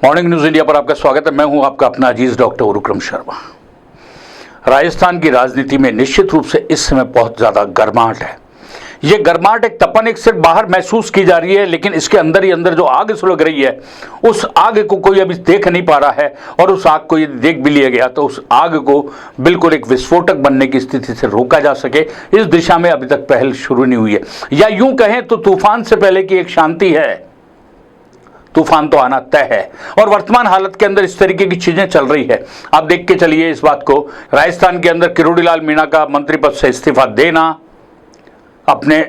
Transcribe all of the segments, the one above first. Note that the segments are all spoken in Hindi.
मॉर्निंग न्यूज इंडिया पर आपका स्वागत है। मैं हूं आपका अपना अजीज डॉक्टर उरुक्रम शर्मा। राजस्थान की राजनीति में निश्चित रूप से इस समय बहुत ज्यादा गर्माहट है। ये गर्माहट एक तपन एक सिर्फ बाहर महसूस की जा रही है, लेकिन इसके अंदर ही अंदर जो आग सुलग रही है, उस आग को कोई अभी देख नहीं पा रहा है। और उस आग को यदि देख भी लिया गया तो उस आग को बिल्कुल एक विस्फोटक बनने की स्थिति से रोका जा सके, इस दिशा में अभी तक पहल शुरू नहीं हुई है। या यूं कहें तो तूफान से पहले की एक शांति है। तूफान तो आना तय है और वर्तमान हालत के अंदर इस तरीके की चीजें चल रही है। आप देख के चलिए इस बात को। राजस्थान के अंदर किरोड़ीलाल मीणा का मंत्री पद से इस्तीफा देना, अपने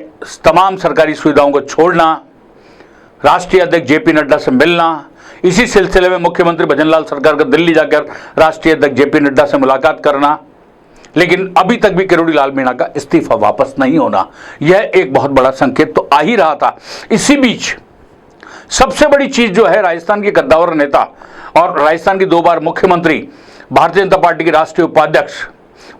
तमाम सरकारी सुविधाओं को छोड़ना, राष्ट्रीय अध्यक्ष जेपी नड्डा से मिलना, इसी सिलसिले में मुख्यमंत्री भजनलाल सरकार का दिल्ली जाकर राष्ट्रीय अध्यक्ष जेपी नड्डा से मुलाकात करना, लेकिन अभी तक भी किरोड़ीलाल मीणा का इस्तीफा वापस नहीं होना, यह एक बहुत बड़ा संकेत तो आ ही रहा था। इसी बीच सबसे बड़ी चीज जो है, राजस्थान के कद्दावर नेता और राजस्थान की 2 बार मुख्यमंत्री, भारतीय जनता पार्टी की राष्ट्रीय उपाध्यक्ष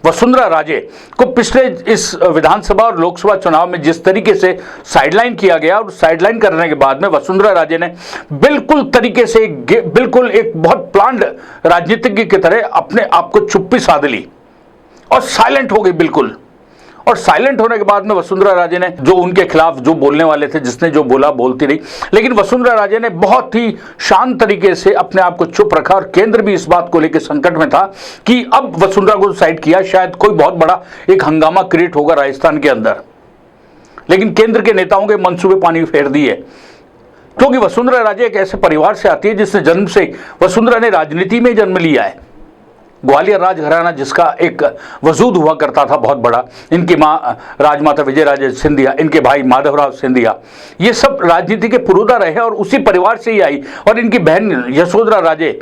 वसुंधरा राजे को पिछले इस विधानसभा और लोकसभा चुनाव में जिस तरीके से साइडलाइन किया गया, और साइडलाइन करने के बाद में वसुंधरा राजे ने बिल्कुल तरीके से बिल्कुल एक बहुत प्लान्ड राजनीतिज्ञ की तरह अपने आप को चुप्पी साध ली और साइलेंट हो गई बिल्कुल। और साइलेंट होने के बाद में वसुंधरा राजे ने जो उनके खिलाफ जो बोलने वाले थे, जिसने जो बोला बोलती रही, लेकिन वसुंधरा राजे ने बहुत ही शांत तरीके से अपने आप को चुप रखा। और केंद्र भी इस बात को लेकर संकट में था कि अब वसुंधरा को साइड किया, शायद कोई बहुत बड़ा एक हंगामा क्रिएट होगा राजस्थान के अंदर। लेकिन केंद्र के नेताओं के मंसूबे पानी फेर दिए, क्योंकि वसुंधरा राजे एक ऐसे परिवार से आती है जिसने जन्म से, वसुंधरा ने राजनीति में जन्म लिया है। ग्वालियर राजघराना जिसका एक वजूद हुआ करता था बहुत बड़ा, इनकी माँ राजमाता विजय राजे सिंधिया, इनके भाई माधवराव सिंधिया, ये सब राजनीति के पुरोधा रहे और उसी परिवार से ही आई। और इनकी बहन यशोधरा राजे,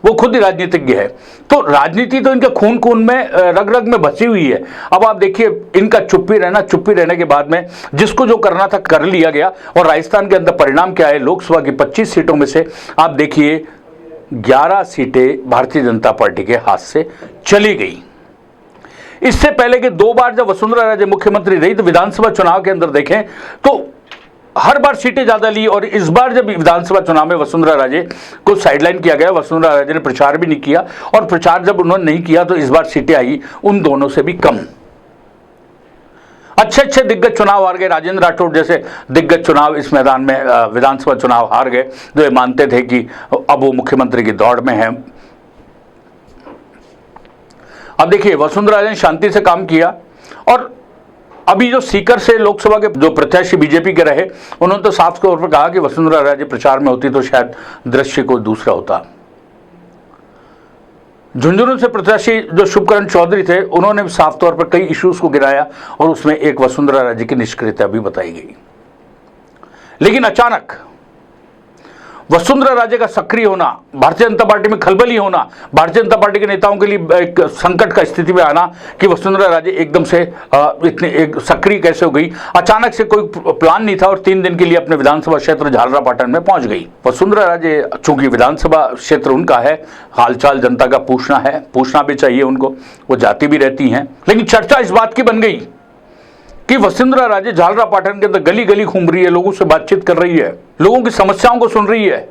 वो खुद ही राजनीतिज्ञ है। तो राजनीति तो इनके खून खून में, रग रग में बसी हुई है। अब आप देखिए इनका चुप्पी रहने के बाद में जिसको जो करना था कर लिया गया। और राजस्थान के अंदर परिणाम क्या है, लोकसभा की 25 सीटों में से आप देखिए 11 सीटें भारतीय जनता पार्टी के हाथ से चली गई। इससे पहले के 2 बार जब वसुंधरा राजे मुख्यमंत्री रही तो विधानसभा चुनाव के अंदर देखें तो हर बार सीटें ज्यादा ली। और इस बार जब विधानसभा चुनाव में वसुंधरा राजे को साइडलाइन किया गया, वसुंधरा राजे ने प्रचार भी नहीं किया, और प्रचार जब उन्होंने नहीं किया तो इस बार सीटें आई उन दोनों से भी कम। अच्छे दिग्गज चुनाव हार गए। राजेंद्र राठौड़ जैसे दिग्गज चुनाव इस मैदान में विधानसभा चुनाव हार गए, जो ये मानते थे कि अब वो मुख्यमंत्री की दौड़ में हैं। अब देखिए वसुंधरा राजे ने शांति से काम किया। और अभी जो सीकर से लोकसभा के जो प्रत्याशी बीजेपी के रहे, उन्होंने तो साफ तौर पर कहा कि वसुंधरा राजे प्रचार में होती तो शायद दृश्य को दूसरा होता। झुंझुनू से प्रत्याशी जो शुभकरण चौधरी थे, उन्होंने साफ तौर पर कई इश्यूज को गिराया और उसमें एक वसुंधरा राजे की निष्क्रियता भी बताई गई। लेकिन अचानक वसुंधरा राजे का सक्रिय होना, भारतीय जनता पार्टी में खलबली होना, भारतीय जनता पार्टी के नेताओं के लिए एक संकट का स्थिति में आना कि वसुंधरा राजे एकदम से इतने एक सक्रिय कैसे हो गई। अचानक से कोई प्लान नहीं था और 3 दिन के लिए अपने विधानसभा क्षेत्र झालरापाटन में पहुंच गई। वसुंधरा राजे, चूंकि विधानसभा क्षेत्र उनका है, हालचाल जनता का पूछना भी चाहिए उनको, वो जाती भी रहती हैं। लेकिन चर्चा इस बात की बन गई कि वसुंधरा राजे झालरापाटन के अंदर गली गली घूम रही है, लोगों से बातचीत कर रही है, लोगों की समस्याओं को सुन रही है,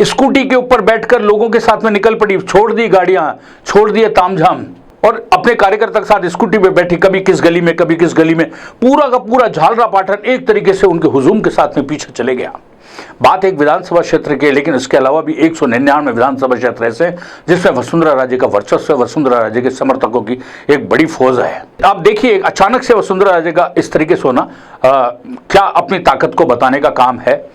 स्कूटी के ऊपर बैठकर लोगों के साथ में निकल पड़ी, छोड़ दी गाड़ियां, छोड़ दिए तामझाम, और अपने कार्यकर्ता के साथ स्कूटी पे बैठी, कभी किस गली में कभी किस गली में, पूरा का पूरा झालरापाटन एक तरीके से उनके हुजूम के साथ में पीछे चले गया। बात एक विधानसभा क्षेत्र के, लेकिन इसके अलावा भी 199 विधानसभा क्षेत्र ऐसे जिसमें वसुंधरा राजे का वर्चस्व, वसुंधरा राजे के समर्थकों की एक बड़ी फौज है। आप देखिए अचानक से वसुंधरा राजे का इस तरीके से होना क्या अपनी ताकत को बताने का काम है,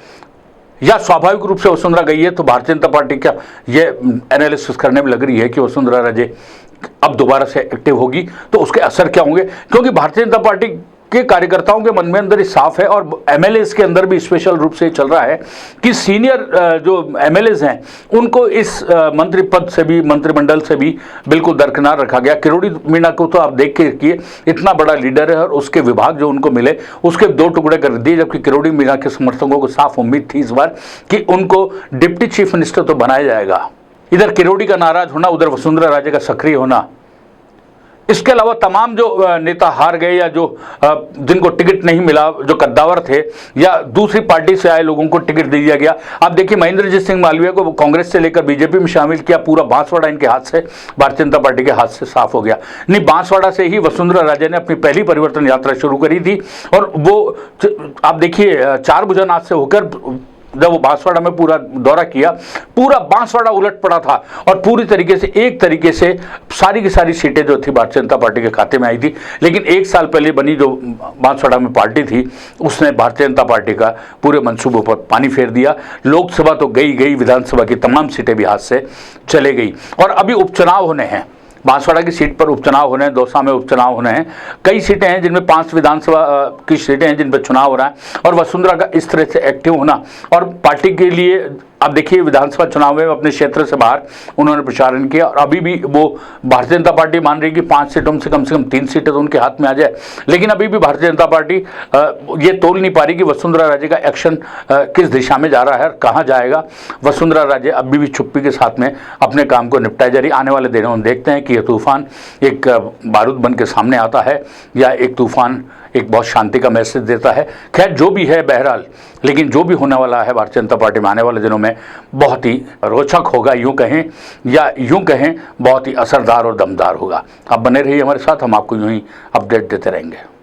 या स्वाभाविक रूप से वसुंधरा गई है तो भारतीय जनता पार्टी क्या ये एनालिसिस करने में लग रही है कि वसुंधरा राजे अब दोबारा से एक्टिव होगी तो उसके असर क्या होंगे। क्योंकि भारतीय जनता पार्टी के कार्यकर्ताओं के मन में अंदर ही साफ है, और एमएलएस के अंदर भी स्पेशल रूप से चल रहा है कि सीनियर जो एमएलएस हैं उनको इस मंत्री पद से भी, मंत्रिमंडल से भी बिल्कुल दरकिनार रखा गया। किरोड़ी मीणा को तो आप देख के रखिए, इतना बड़ा लीडर है और उसके विभाग जो उनको मिले उसके 2 टुकड़े कर दिए, जबकि किरोड़ी मीणा के समर्थकों को साफ उम्मीद थी इस बार कि उनको डिप्टी चीफ मिनिस्टर तो बनाया जाएगा। इधर किरोड़ी का नाराज होना, उधर वसुंधरा राजे का सक्रिय होना, इसके अलावा तमाम जो नेता हार गए या जो जिनको टिकट नहीं मिला, जो कद्दावर थे या दूसरी पार्टी से आए लोगों को टिकट दे दिया गया। आप देखिए महेंद्रजीत सिंह मालवीय को कांग्रेस से लेकर बीजेपी में शामिल किया, पूरा बांसवाड़ा इनके हाथ से, भारतीय जनता पार्टी के हाथ से साफ हो गया। नहीं, बांसवाड़ा से ही वसुंधरा राजे ने अपनी पहली परिवर्तन यात्रा शुरू करी थी और वो आप देखिए 4 भुजानाथ से होकर जब वो बांसवाड़ा में पूरा दौरा किया, पूरा बांसवाड़ा उलट पड़ा था और पूरी तरीके से एक तरीके से सारी की सारी सीटें जो थी भारतीय जनता पार्टी के खाते में आई थी। लेकिन 1 साल पहले बनी जो बांसवाड़ा में पार्टी थी उसने भारतीय जनता पार्टी का पूरे मंसूबों पर पानी फेर दिया। लोकसभा तो गई, विधानसभा की तमाम सीटें भी हाथ से चले गई और अभी उपचुनाव होने हैं। बांसवाड़ा की सीट पर उपचुनाव होने हैं, दौसा में उपचुनाव होने हैं, कई सीटें हैं जिनमें 5 विधानसभा की सीटें हैं जिन पर चुनाव हो रहा है और वसुंधरा का इस तरह से एक्टिव होना और पार्टी के लिए अब देखिए विधानसभा चुनाव में अपने क्षेत्र से बाहर उन्होंने प्रचारण किया और अभी भी वो भारतीय जनता पार्टी मान रही है कि 5 सीटों से कम 3 सीटें तो उनके हाथ में आ जाए। लेकिन अभी भी भारतीय जनता पार्टी ये तोल नहीं पा रही कि वसुंधरा राजे का एक्शन किस दिशा में जा रहा है, कहाँ जाएगा। वसुंधरा राजे अभी भी चुप्पी के साथ में अपने काम को निपटाए जा रही। आने वाले दिनों में देखते हैं कि यह तूफान एक बारूद बन के सामने आता है या एक तूफान एक बहुत शांति का मैसेज देता है। खैर जो भी है बहरहाल, लेकिन जो भी होने वाला है भारतीय जनता पार्टी में आने वाले दिनों में बहुत ही रोचक होगा, यूं कहें या यूं कहें बहुत ही असरदार और दमदार होगा। आप बने रहिए हमारे साथ, हम आपको यूं ही अपडेट देते रहेंगे।